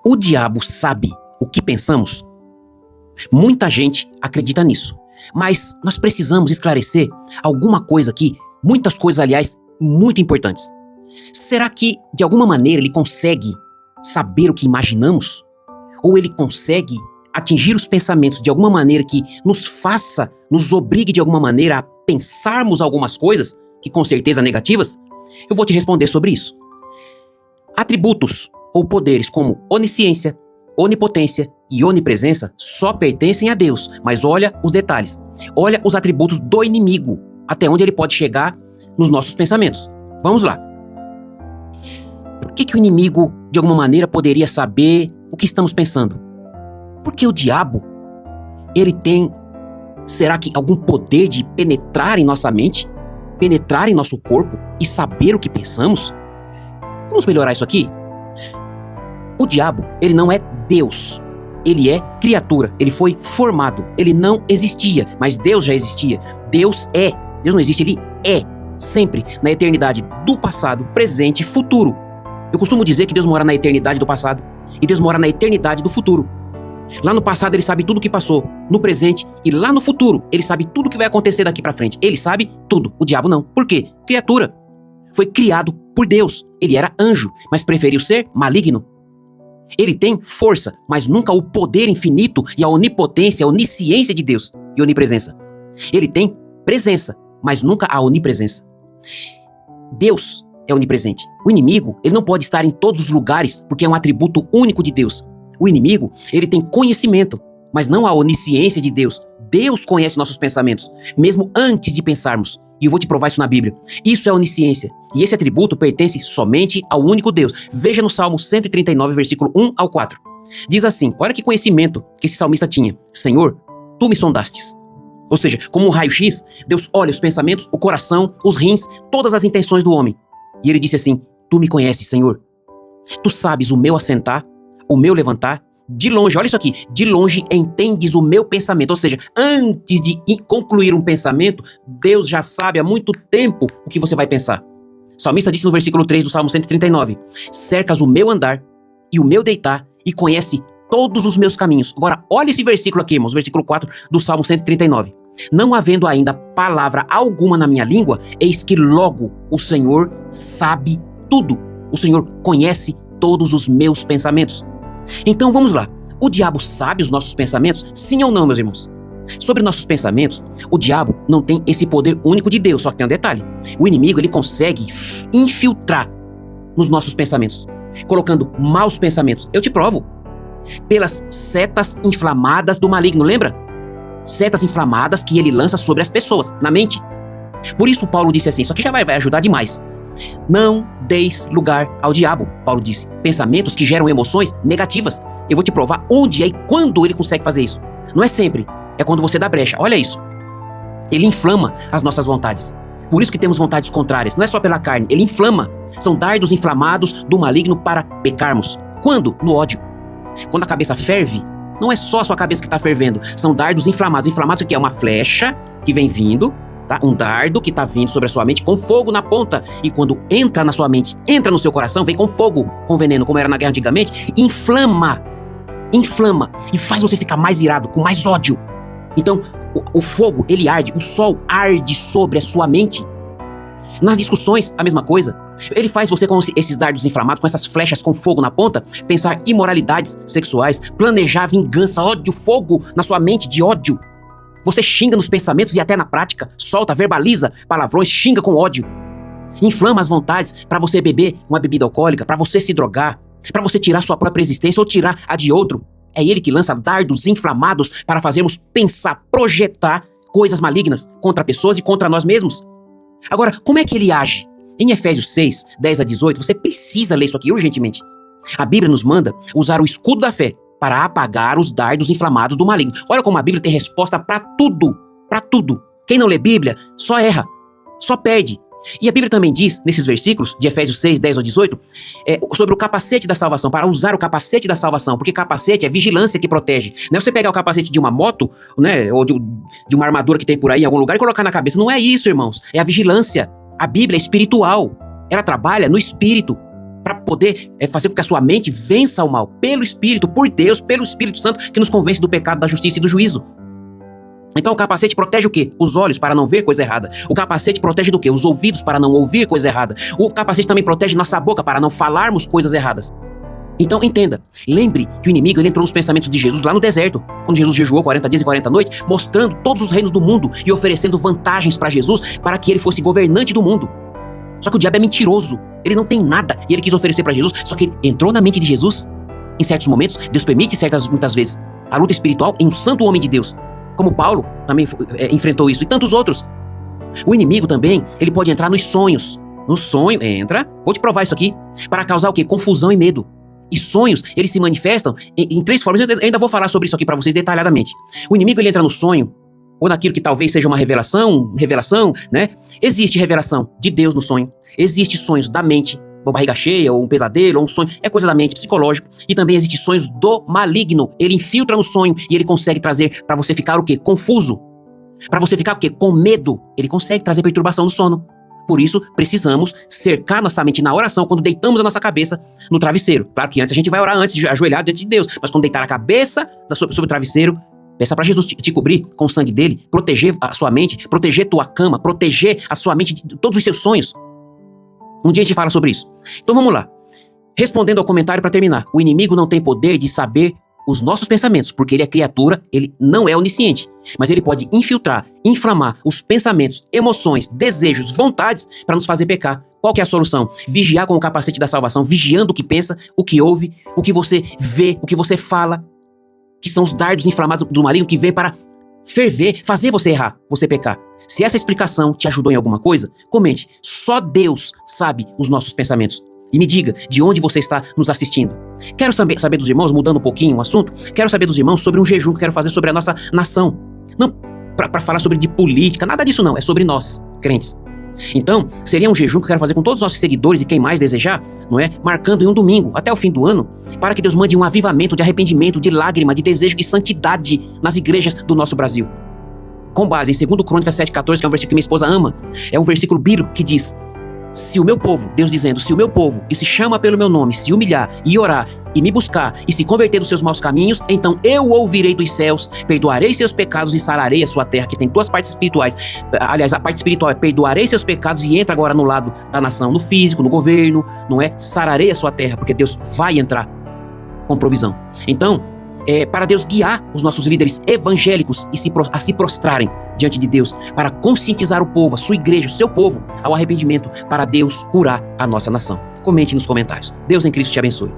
O diabo sabe o que pensamos? Muita gente acredita nisso, mas nós precisamos esclarecer alguma coisa aqui, muitas coisas, aliás, muito importantes. Será que, de alguma maneira, ele consegue saber o que imaginamos? Ou ele consegue atingir os pensamentos de alguma maneira que nos faça, nos obrigue de alguma maneira a pensarmos algumas coisas, que com certeza negativas? Eu vou te responder sobre isso. Atributos ou poderes como onisciência, onipotência e onipresença só pertencem a Deus, mas olha os detalhes. Olha os atributos do inimigo, até onde ele pode chegar nos nossos pensamentos. Vamos lá. Por que o inimigo, de alguma maneira, poderia saber o que estamos pensando? Porque o diabo, ele tem, será que algum poder de penetrar em nossa mente, penetrar em nosso corpo e saber o que pensamos? Vamos melhorar isso aqui? O diabo, ele não é Deus, ele é criatura, ele foi formado, ele não existia, mas Deus já existia. Deus não existe, ele é, sempre, na eternidade do passado, presente e futuro. Eu costumo dizer que Deus mora na eternidade do passado e Deus mora na eternidade do futuro. Lá no passado ele sabe tudo o que passou, no presente e lá no futuro ele sabe tudo o que vai acontecer daqui pra frente. Ele sabe tudo, o diabo não. Por quê? Criatura. Foi criado por Deus. Ele era anjo, mas preferiu ser maligno. Ele tem força, mas nunca o poder infinito e a onipotência, a onisciência de Deus e onipresença. Ele tem presença, mas nunca a onipresença. Deus é onipresente. O inimigo, ele não pode estar em todos os lugares porque é um atributo único de Deus. O inimigo, ele tem conhecimento, mas não a onisciência de Deus. Deus conhece nossos pensamentos, mesmo antes de pensarmos. E eu vou te provar isso na Bíblia. Isso é onisciência. E esse atributo pertence somente ao único Deus. Veja no Salmo 139, versículo 1 ao 4. Diz assim, olha que conhecimento que esse salmista tinha. Senhor, tu me sondastes. Ou seja, como um raio-x, Deus olha os pensamentos, o coração, os rins, todas as intenções do homem. E ele disse assim, tu me conheces, Senhor. Tu sabes o meu assentar, o meu levantar, de longe, olha isso aqui, de longe entendes o meu pensamento, ou seja, antes de concluir um pensamento, Deus já sabe há muito tempo o que você vai pensar. O salmista disse no versículo 3 do Salmo 139, cercas o meu andar e o meu deitar e conhece todos os meus caminhos. Agora, olha esse versículo aqui, irmãos, versículo 4 do Salmo 139. Não havendo ainda palavra alguma na minha língua, eis que logo o Senhor sabe tudo. O Senhor conhece todos os meus pensamentos. Então vamos lá, o diabo sabe os nossos pensamentos? Sim ou não, meus irmãos? Sobre nossos pensamentos, o diabo não tem esse poder único de Deus, só que tem um detalhe. O inimigo, ele consegue infiltrar nos nossos pensamentos, colocando maus pensamentos. Eu te provo. Pelas setas inflamadas do maligno, lembra? Setas inflamadas que ele lança sobre as pessoas, na mente. Por isso Paulo disse assim, isso aqui já vai ajudar demais. Não deis lugar ao diabo, Paulo disse. Pensamentos que geram emoções negativas. Eu vou te provar onde e quando ele consegue fazer isso. Não é sempre, é quando você dá brecha. Olha isso. Ele inflama as nossas vontades. Por isso que temos vontades contrárias. Não é só pela carne, ele inflama. São dardos inflamados do maligno para pecarmos. Quando? No ódio. Quando a cabeça ferve, não é só a sua cabeça que está fervendo. São dardos inflamados. Inflamados aqui é uma flecha que vem vindo, tá? Um dardo que está vindo sobre a sua mente com fogo na ponta. E quando entra na sua mente, entra no seu coração, vem com fogo, com veneno, como era na guerra antigamente, inflama e faz você ficar mais irado, com mais ódio. Então, o fogo, ele arde, o sol arde sobre a sua mente. Nas discussões, a mesma coisa. Ele faz você com esses dardos inflamados, com essas flechas com fogo na ponta, pensar imoralidades sexuais, planejar vingança, ódio, fogo na sua mente de ódio. Você xinga nos pensamentos e até na prática, solta, verbaliza palavrões, xinga com ódio. Inflama as vontades para você beber uma bebida alcoólica, para você se drogar, para você tirar sua própria existência ou tirar a de outro. É ele que lança dardos inflamados para fazermos pensar, projetar coisas malignas contra pessoas e contra nós mesmos. Agora, como é que ele age? Em Efésios 6, 10 a 18, você precisa ler isso aqui urgentemente. A Bíblia nos manda usar o escudo da fé para apagar os dardos inflamados do maligno. Olha como a Bíblia tem resposta para tudo, para tudo. Quem não lê Bíblia só erra, só perde. E a Bíblia também diz, nesses versículos de Efésios 6, 10 ao 18, sobre o capacete da salvação, para usar o capacete da salvação, porque capacete é vigilância que protege. Não é você pegar o capacete de uma moto, né, ou de uma armadura que tem por aí em algum lugar e colocar na cabeça. Não é isso, irmãos. É a vigilância. A Bíblia é espiritual. Ela trabalha no espírito. para poder fazer com que a sua mente vença o mal, pelo Espírito, por Deus, pelo Espírito Santo, que nos convence do pecado, da justiça e do juízo. Então o capacete protege o quê? Os olhos para não ver coisa errada. O capacete protege do quê? Os ouvidos para não ouvir coisa errada. O capacete também protege nossa boca para não falarmos coisas erradas. Então entenda, lembre que o inimigo ele entrou nos pensamentos de Jesus lá no deserto, quando Jesus jejuou 40 dias e 40 noites, mostrando todos os reinos do mundo e oferecendo vantagens para Jesus para que ele fosse governante do mundo. Só que o diabo é mentiroso, ele não tem nada e ele quis oferecer para Jesus, só que ele entrou na mente de Jesus. Em certos momentos, Deus permite muitas vezes a luta espiritual em um santo homem de Deus, como Paulo também enfrentou isso, e tantos outros. O inimigo também, ele pode entrar nos sonhos. No sonho, entra, vou te provar isso aqui, para causar o quê? Confusão e medo. E sonhos, eles se manifestam em três formas. Eu ainda vou falar sobre isso aqui para vocês detalhadamente. O inimigo, ele entra no sonho, ou naquilo que talvez seja uma revelação, né? Existe revelação de Deus no sonho. Existe sonhos da mente, uma barriga cheia, ou um pesadelo, ou um sonho, é coisa da mente, psicológico. E também existe sonhos do maligno. Ele infiltra no sonho e ele consegue trazer para você ficar o quê? Confuso. Para você ficar o quê? Com medo. Ele consegue trazer perturbação no sono. Por isso, precisamos cercar nossa mente na oração quando deitamos a nossa cabeça no travesseiro. Claro que antes a gente vai orar antes de ajoelhar diante de Deus, mas quando deitar a cabeça sobre o travesseiro, peça para Jesus te cobrir com o sangue dele, proteger a sua mente, proteger tua cama, proteger a sua mente de todos os seus sonhos. Um dia a gente fala sobre isso. Então vamos lá. Respondendo ao comentário para terminar. O inimigo não tem poder de saber os nossos pensamentos, porque ele é criatura, ele não é onisciente. Mas ele pode infiltrar, inflamar os pensamentos, emoções, desejos, vontades para nos fazer pecar. Qual que é a solução? Vigiar com o capacete da salvação, vigiando o que pensa, o que ouve, o que você vê, o que você fala, que são os dardos inflamados do maligno que vem para ferver, fazer você errar, você pecar. Se essa explicação te ajudou em alguma coisa, comente. Só Deus sabe os nossos pensamentos. E me diga de onde você está nos assistindo. Quero saber dos irmãos, mudando um pouquinho o assunto, quero saber dos irmãos sobre um jejum que eu quero fazer sobre a nossa nação. Não para falar sobre de política, nada disso não, é sobre nós, crentes. Então, seria um jejum que eu quero fazer com todos os nossos seguidores e quem mais desejar, não é? Marcando em um domingo, até o fim do ano, para que Deus mande um avivamento de arrependimento, de lágrima, de desejo de santidade nas igrejas do nosso Brasil. Com base em 2 Crônicas 7,14, que é um versículo que minha esposa ama, é um versículo bíblico que diz: se o meu povo, Deus dizendo, se o meu povo, que se chama pelo meu nome, se humilhar e orar e me buscar e se converter dos seus maus caminhos, então eu ouvirei dos céus, perdoarei seus pecados e sararei a sua terra, que tem duas partes espirituais. Aliás, a parte espiritual é perdoarei seus pecados e entra agora no lado da nação, no físico, no governo, não é? Sararei a sua terra, porque Deus vai entrar com provisão. Então, para Deus guiar os nossos líderes evangélicos a se prostrarem diante de Deus, para conscientizar o povo, a sua igreja, o seu povo, ao arrependimento, para Deus curar a nossa nação. Comente nos comentários. Deus em Cristo te abençoe.